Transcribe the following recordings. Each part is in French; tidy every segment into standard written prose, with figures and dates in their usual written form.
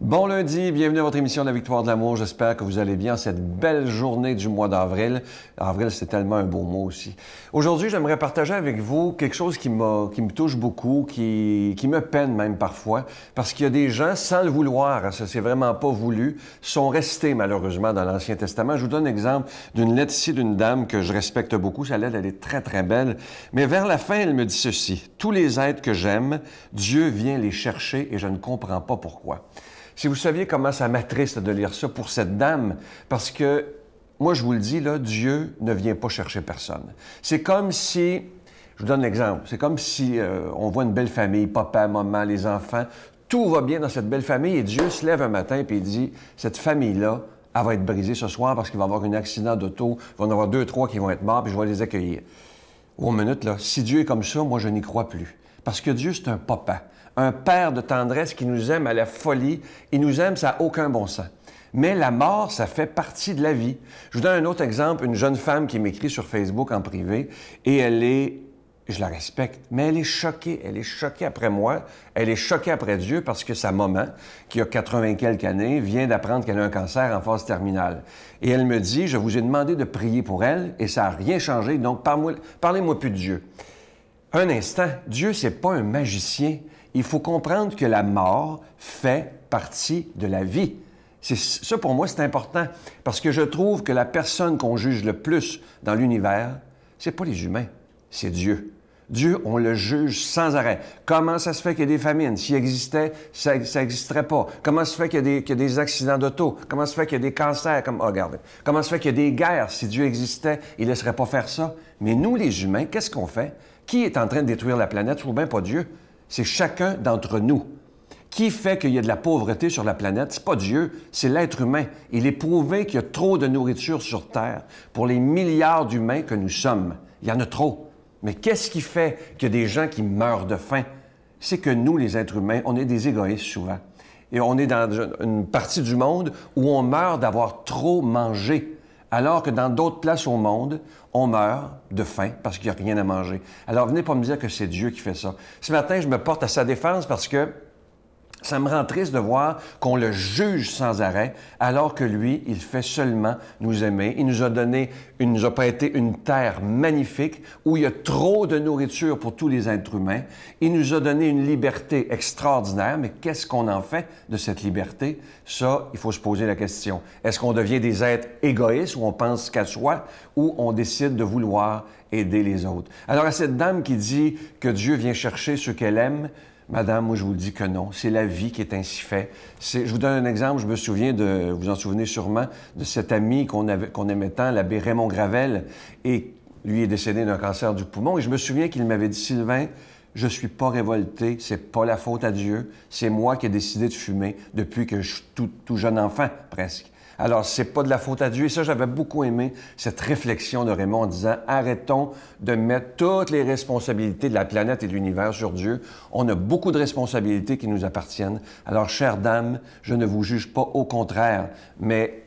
Bon lundi, bienvenue à votre émission de la Victoire de l'amour. J'espère que vous allez bien cette belle journée du mois d'avril. Avril, c'est tellement un beau mois aussi. Aujourd'hui, j'aimerais partager avec vous quelque chose qui me touche beaucoup, qui me peine même parfois, parce qu'il y a des gens, sans le vouloir, ça c'est vraiment pas voulu, sont restés malheureusement dans l'Ancien Testament. Je vous donne l'exemple d'une lettre ici d'une dame que je respecte beaucoup. Sa lettre, elle est très, très belle. Mais vers la fin, elle me dit ceci. « Tous les êtres que j'aime, Dieu vient les chercher et je ne comprends pas pourquoi. » Si vous saviez comment ça m'attriste de lire ça pour cette dame, parce que, moi je vous le dis, là, Dieu ne vient pas chercher personne. C'est comme si, je vous donne l'exemple, c'est comme si on voit une belle famille, papa, maman, les enfants, tout va bien dans cette belle famille et Dieu se lève un matin et il dit, cette famille-là, elle va être brisée ce soir parce qu'il va y avoir un accident d'auto, il va y en avoir 2, 3 qui vont être morts puis je vais les accueillir. Oh, une minute, là, si Dieu est comme ça, moi je n'y crois plus. Parce que Dieu, c'est un papa. Un père de tendresse qui nous aime à la folie. Il nous aime, ça n'a aucun bon sens. Mais la mort, ça fait partie de la vie. Je vous donne un autre exemple, une jeune femme qui m'écrit sur Facebook en privé et elle est, je la respecte, mais elle est choquée. Elle est choquée après moi. Elle est choquée après Dieu parce que sa maman, qui a 80 quelques années, vient d'apprendre qu'elle a un cancer en phase terminale. Et elle me dit, je vous ai demandé de prier pour elle et ça n'a rien changé, donc parlez-moi plus de Dieu. Un instant, Dieu, c'est pas un magicien. Il faut comprendre que la mort fait partie de la vie. Ça, pour moi, c'est important, parce que je trouve que la personne qu'on juge le plus dans l'univers, c'est pas les humains, c'est Dieu. Dieu, on le juge sans arrêt. Comment ça se fait qu'il y a des famines? S'il existait, ça n'existerait pas. Comment ça se fait qu'il y a des accidents d'auto? Comment ça se fait qu'il y a des cancers? Regardez. Comment ça se fait qu'il y a des guerres? Si Dieu existait, il ne laisserait pas faire ça. Mais nous, les humains, qu'est-ce qu'on fait? Qui est en train de détruire la planète? Je trouve bien pas Dieu. C'est chacun d'entre nous. Qui fait qu'il y a de la pauvreté sur la planète? C'est pas Dieu, c'est l'être humain. Il est prouvé qu'il y a trop de nourriture sur Terre pour les milliards d'humains que nous sommes. Il y en a trop. Mais qu'est-ce qui fait qu'il y a des gens qui meurent de faim? C'est que nous, les êtres humains, on est des égoïstes souvent. Et on est dans une partie du monde où on meurt d'avoir trop mangé. Alors que dans d'autres places au monde, on meurt de faim parce qu'il n'y a rien à manger. Alors, venez pas me dire que c'est Dieu qui fait ça. Ce matin, je me porte à sa défense parce que ça me rend triste de voir qu'on le juge sans arrêt, alors que lui, il fait seulement nous aimer. Il nous a prêté une terre magnifique où il y a trop de nourriture pour tous les êtres humains. Il nous a donné une liberté extraordinaire, mais qu'est-ce qu'on en fait de cette liberté? Ça, il faut se poser la question. Est-ce qu'on devient des êtres égoïstes où on pense qu'à soi ou on décide de vouloir aider les autres? Alors, à cette dame qui dit que Dieu vient chercher ceux qu'elle aime, madame, moi, je vous dis que non. C'est la vie qui est ainsi faite. Je vous donne un exemple. Je me souviens vous vous en souvenez sûrement, de cet ami qu'on aimait tant, l'abbé Raymond Gravel. Et lui est décédé d'un cancer du poumon. Et je me souviens qu'il m'avait dit, Sylvain, je suis pas révolté. C'est pas la faute à Dieu. C'est moi qui ai décidé de fumer depuis que je suis tout jeune enfant, presque. Alors, c'est pas de la faute à Dieu. Et ça, j'avais beaucoup aimé cette réflexion de Raymond en disant « Arrêtons de mettre toutes les responsabilités de la planète et de l'univers sur Dieu. On a beaucoup de responsabilités qui nous appartiennent. Alors, chère dame, je ne vous juge pas, au contraire, mais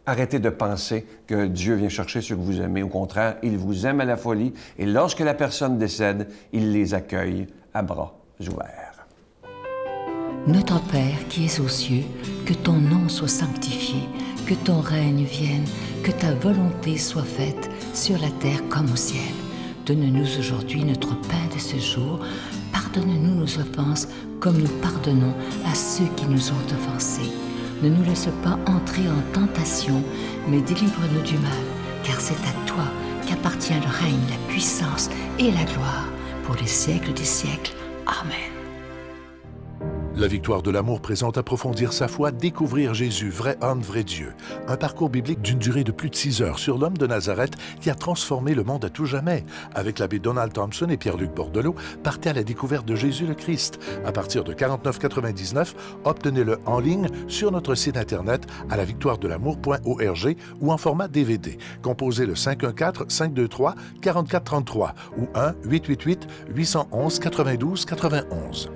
arrêtez de penser que Dieu vient chercher ceux que vous aimez. Au contraire, il vous aime à la folie et lorsque la personne décède, il les accueille à bras ouverts. » Notre Père qui es aux cieux, que ton nom soit sanctifié, que ton règne vienne, que ta volonté soit faite sur la terre comme au ciel. Donne-nous aujourd'hui notre pain de ce jour. Pardonne-nous nos offenses comme nous pardonnons à ceux qui nous ont offensés. Ne nous laisse pas entrer en tentation, mais délivre-nous du mal, car c'est à toi qu'appartient le règne, la puissance et la gloire pour les siècles des siècles. Amen. La Victoire de l'amour présente Approfondir sa foi, découvrir Jésus, vrai homme, vrai Dieu. Un parcours biblique d'une durée de plus de 6 heures sur l'homme de Nazareth qui a transformé le monde à tout jamais. Avec l'abbé Donald Thompson et Pierre-Luc Bordelot, partez à la découverte de Jésus le Christ. À partir de 49,99 $, obtenez-le en ligne sur notre site Internet à lavictoiredelamour.org ou en format DVD. Composez le 514-523-4433 ou 1-888-811-92-91.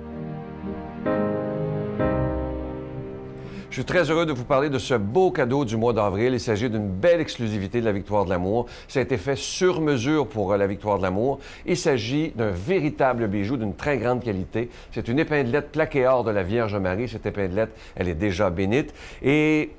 Je suis très heureux de vous parler de ce beau cadeau du mois d'avril. Il s'agit d'une belle exclusivité de la Victoire de l'amour. Ça a été fait sur mesure pour la Victoire de l'amour. Il s'agit d'un véritable bijou d'une très grande qualité. C'est une épinglette plaquée or de la Vierge Marie. Cette épinglette, elle est déjà bénite. Et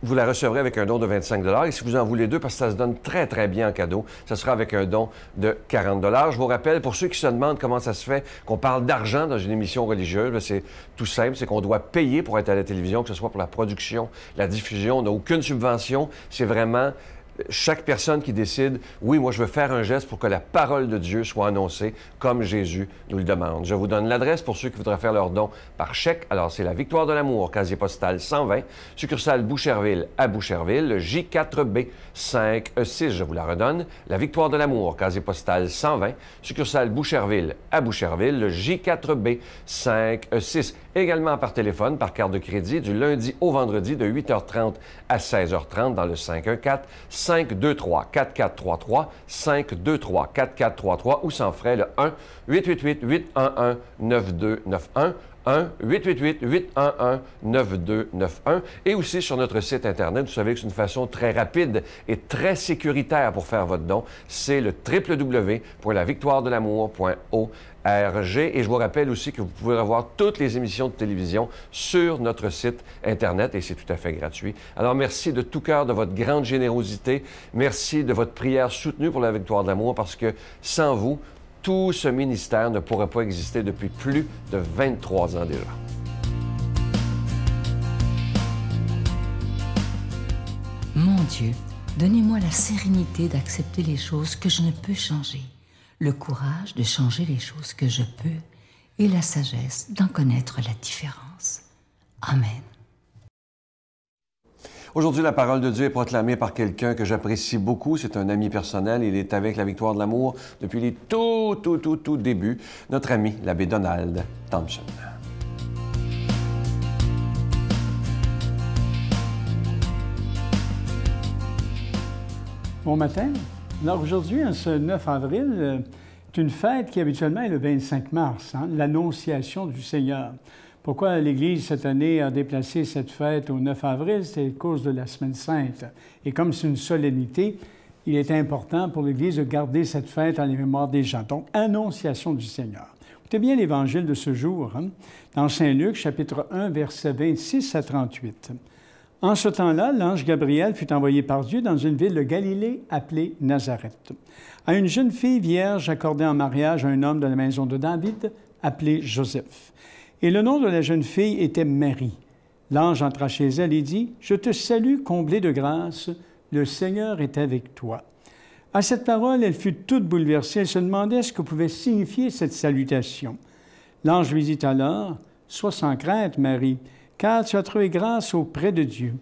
vous la recevrez avec un don de 25 $. Et si vous en voulez deux, parce que ça se donne très, très bien en cadeau, ça sera avec un don de 40 $. Je vous rappelle, pour ceux qui se demandent comment ça se fait qu'on parle d'argent dans une émission religieuse, c'est tout simple, c'est qu'on doit payer pour être à la télévision, que ce soit pour la production, la diffusion. On n'a aucune subvention. C'est vraiment chaque personne qui décide, oui, moi, je veux faire un geste pour que la parole de Dieu soit annoncée comme Jésus nous le demande. Je vous donne l'adresse pour ceux qui voudraient faire leur don par chèque. Alors, c'est la Victoire de l'amour, casier postal 120, succursale Boucherville à Boucherville, le J4B 5E6. Je vous la redonne. La Victoire de l'amour, casier postal 120, succursale Boucherville à Boucherville, le J4B 5E6. Également par téléphone, par carte de crédit, du lundi au vendredi de 8h30 à 16h30 dans le 514-523-4433, 523-4433 ou sans frais le 1-888-811-9291, 1-888-811-9291 et aussi sur notre site Internet. Vous savez que c'est une façon très rapide et très sécuritaire pour faire votre don. C'est le www.lavictoiredelamour.org. Et je vous rappelle aussi que vous pouvez revoir toutes les émissions de télévision sur notre site Internet et c'est tout à fait gratuit. Alors, merci de tout cœur de votre grande générosité. Merci de votre prière soutenue pour la Victoire de l'amour parce que sans vous, tout ce ministère ne pourrait pas exister depuis plus de 23 ans déjà. Mon Dieu, donnez-moi la sérénité d'accepter les choses que je ne peux changer, le courage de changer les choses que je peux et la sagesse d'en connaître la différence. Amen. Aujourd'hui, la parole de Dieu est proclamée par quelqu'un que j'apprécie beaucoup. C'est un ami personnel. Il est avec la Victoire de l'amour depuis les tout débuts. Notre ami, l'abbé Donald Thompson. Bon matin. Alors aujourd'hui, ce 9 avril, c'est une fête qui habituellement est le 25 mars, l'Annonciation du Seigneur. Pourquoi l'Église, cette année, a déplacé cette fête au 9 avril? C'est à cause de la Semaine Sainte. Et comme c'est une solennité, il est important pour l'Église de garder cette fête en la mémoire des gens. Donc, Annonciation du Seigneur. Écoutez bien l'Évangile de ce jour, dans Saint Luc, chapitre 1, versets 26 à 38. En ce temps-là, l'ange Gabriel fut envoyé par Dieu dans une ville de Galilée appelée Nazareth, à une jeune fille vierge accordée en mariage à un homme de la maison de David appelé Joseph. Et le nom de la jeune fille était Marie. L'ange entra chez elle et dit, « Je te salue, comblée de grâce, le Seigneur est avec toi. » À cette parole, elle fut toute bouleversée. Elle se demandait ce que pouvait signifier cette salutation. L'ange lui dit alors, « Sois sans crainte, Marie, car tu as trouvé grâce auprès de Dieu.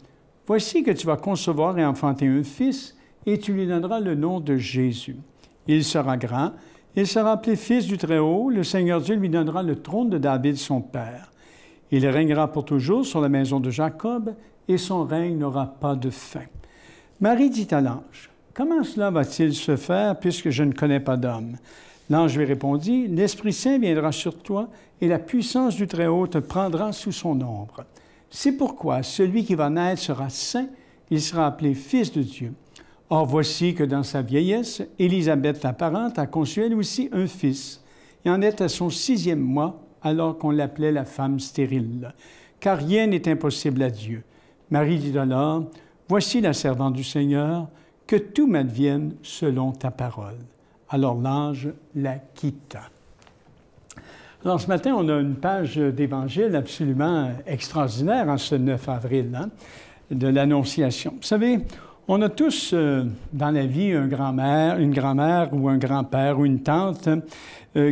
Voici que tu vas concevoir et enfanter un fils, et tu lui donneras le nom de Jésus. Il sera grand, il sera appelé Fils du Très-Haut, le Seigneur Dieu lui donnera le trône de David, son père. Il régnera pour toujours sur la maison de Jacob, et son règne n'aura pas de fin. » Marie dit à l'ange, « Comment cela va-t-il se faire, puisque je ne connais pas d'homme? » L'ange lui répondit, « L'Esprit Saint viendra sur toi, et la puissance du Très-Haut te prendra sous son ombre. C'est pourquoi celui qui va naître sera saint, il sera appelé Fils de Dieu. Or voici que dans sa vieillesse, Élisabeth, ta parente, a conçu elle aussi un fils, et en est à son 6e mois, alors qu'on l'appelait la femme stérile. Car rien n'est impossible à Dieu. Marie dit alors, « Voici la servante du Seigneur, que tout m'advienne selon ta parole. » Alors l'ange la quitta. Alors ce matin, on a une page d'Évangile absolument extraordinaire en ce 9 avril, de l'Annonciation. Vous savez, on a tous dans la vie une grand-mère ou un grand-père ou une tante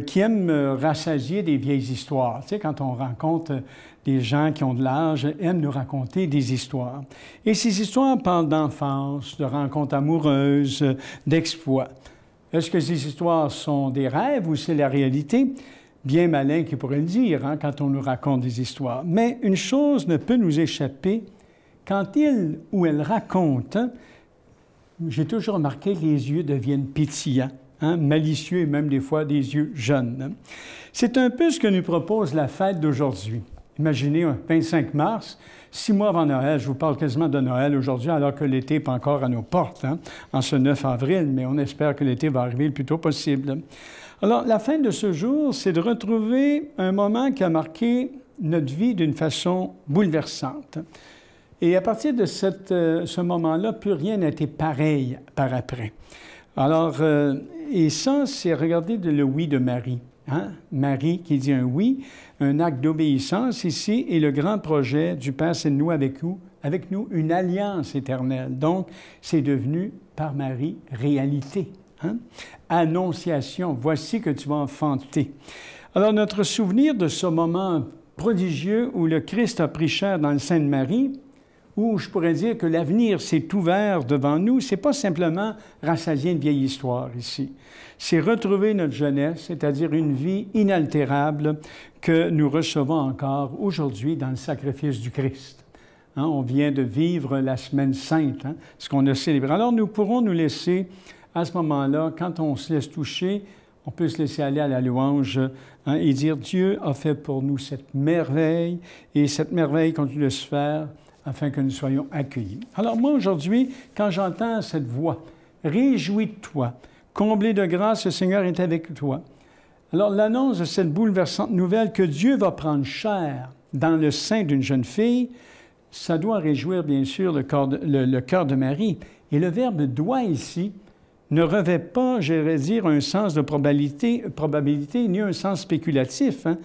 qui aiment rassasier des vieilles histoires. Tu sais, quand on rencontre des gens qui ont de l'âge, aiment nous raconter des histoires. Et ces histoires parlent d'enfance, de rencontres amoureuses, d'exploits. Est-ce que ces histoires sont des rêves ou c'est la réalité? Bien malin qui pourrait le dire quand on nous raconte des histoires. Mais une chose ne peut nous échapper. Quand il ou elle raconte, j'ai toujours remarqué que les yeux deviennent pétillants, malicieux et même des fois des yeux jaunes. C'est un peu ce que nous propose la fête d'aujourd'hui. Imaginez, 25 mars, 6 mois avant Noël, je vous parle quasiment de Noël aujourd'hui, alors que l'été n'est pas encore à nos portes, hein, en ce 9 avril, mais on espère que l'été va arriver le plus tôt possible. Alors, la fin de ce jour, c'est de retrouver un moment qui a marqué notre vie d'une façon bouleversante. Et à partir de ce moment-là, plus rien n'a été pareil par après. Alors, et ça, c'est regarder le oui de Marie. Hein? Marie qui dit un oui, un acte d'obéissance ici, et le grand projet du Père, c'est de nous avec nous une alliance éternelle. Donc, c'est devenu, par Marie, réalité. Hein? Annonciation, voici que tu vas enfanter. Alors, notre souvenir de ce moment prodigieux où le Christ a pris chair dans le sein de Marie, où je pourrais dire que l'avenir s'est ouvert devant nous, c'est pas simplement rassasier une vieille histoire ici. C'est retrouver notre jeunesse, c'est-à-dire une vie inaltérable que nous recevons encore aujourd'hui dans le sacrifice du Christ. Hein, on vient de vivre la Semaine Sainte, hein, ce qu'on a célébré. Alors, nous pourrons nous laisser, à ce moment-là, quand on se laisse toucher, on peut se laisser aller à la louange hein, et dire « Dieu a fait pour nous cette merveille, et cette merveille continue de se faire afin que nous soyons accueillis. » Alors moi, aujourd'hui, quand j'entends cette voix, « Réjouis-toi, comblé de grâce, le Seigneur est avec toi. » Alors l'annonce de cette bouleversante nouvelle que Dieu va prendre chair dans le sein d'une jeune fille, ça doit réjouir, bien sûr, le cœur de Marie. Et le verbe « doit » ici ne revêt pas, j'allais dire, un sens de probabilité ni un sens spéculatif, hein,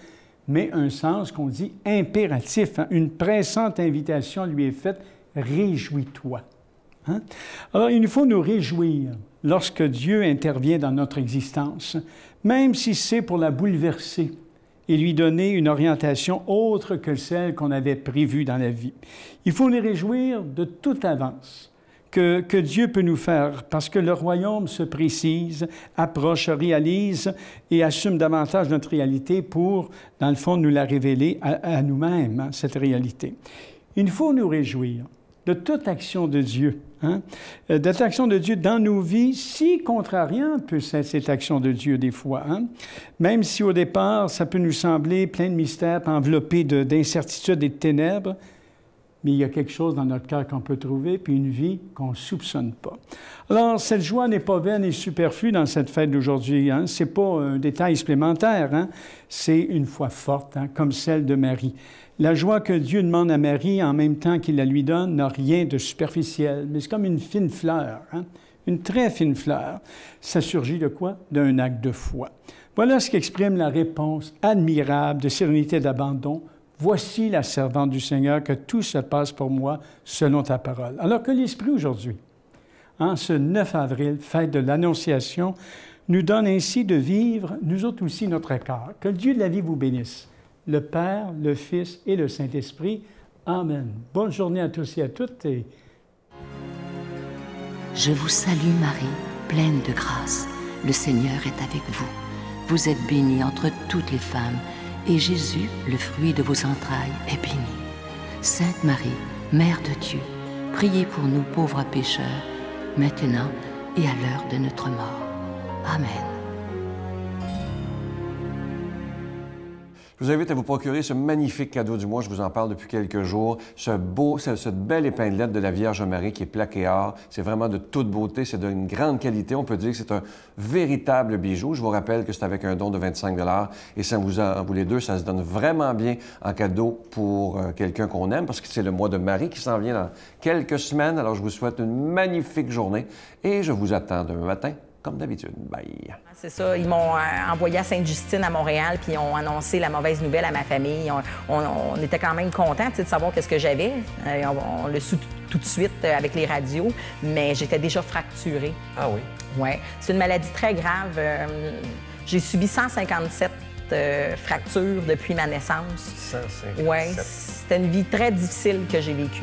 mais un sens qu'on dit impératif. Hein? Une pressante invitation lui est faite, « Réjouis-toi. » Hein? Alors, il nous faut nous réjouir lorsque Dieu intervient dans notre existence, même si c'est pour la bouleverser et lui donner une orientation autre que celle qu'on avait prévue dans la vie. Il faut nous réjouir de toute avance que Dieu peut nous faire, parce que le royaume se précise, approche, réalise et assume davantage notre réalité pour, dans le fond, nous la révéler à nous-mêmes, hein, cette réalité. Il faut nous réjouir de toute action de Dieu, hein, de toute action de Dieu dans nos vies, si contrariante peut être cette action de Dieu des fois. Hein? Même si au départ, ça peut nous sembler plein de mystères, enveloppé d'incertitudes et de ténèbres, mais il y a quelque chose dans notre cœur qu'on peut trouver, puis une vie qu'on ne soupçonne pas. Alors, cette joie n'est pas vaine et superflue dans cette fête d'aujourd'hui. Hein? Ce n'est pas un détail supplémentaire, hein? C'est une foi forte, hein? Comme celle de Marie. La joie que Dieu demande à Marie en même temps qu'il la lui donne n'a rien de superficiel, mais c'est comme une fine fleur, hein? Une très fine fleur. Ça surgit de quoi? D'un acte de foi. Voilà ce qui exprime la réponse admirable de sérénité et d'abandon. Voici la servante du Seigneur, que tout se passe pour moi selon ta parole. Alors que l'Esprit aujourd'hui, en ce 9 avril, fête de l'Annonciation, nous donne ainsi de vivre, nous autres aussi, notre cœur. Que le Dieu de la vie vous bénisse, le Père, le Fils et le Saint-Esprit. Amen. Bonne journée à tous et à toutes. Et... Je vous salue Marie, pleine de grâce. Le Seigneur est avec vous. Vous êtes bénie entre toutes les femmes, et Jésus, le fruit de vos entrailles, est béni. Sainte Marie, Mère de Dieu, priez pour nous pauvres pécheurs, maintenant et à l'heure de notre mort. Amen. Je vous invite à vous procurer ce magnifique cadeau du mois. Je vous en parle depuis quelques jours. Cette belle épinglette de la Vierge Marie qui est plaquée or. C'est vraiment de toute beauté. C'est d'une grande qualité. On peut dire que c'est un véritable bijou. Je vous rappelle que c'est avec un don de 25 $. Et ça vous les deux, ça se donne vraiment bien en cadeau pour quelqu'un qu'on aime, parce que c'est le mois de Marie qui s'en vient dans quelques semaines. Alors, je vous souhaite une magnifique journée et je vous attends demain matin, comme d'habitude. Bye! C'est ça. Ils m'ont envoyé à Sainte-Justine, à Montréal, puis ils ont annoncé la mauvaise nouvelle à ma famille. On était quand même contents de savoir qu'est-ce que j'avais. On l'a su tout de suite avec les radios, mais j'étais déjà fracturée. Ah oui? Oui. C'est une maladie très grave. J'ai subi 157 fractures depuis ma naissance. 157? Oui. C'était une vie très difficile que j'ai vécue.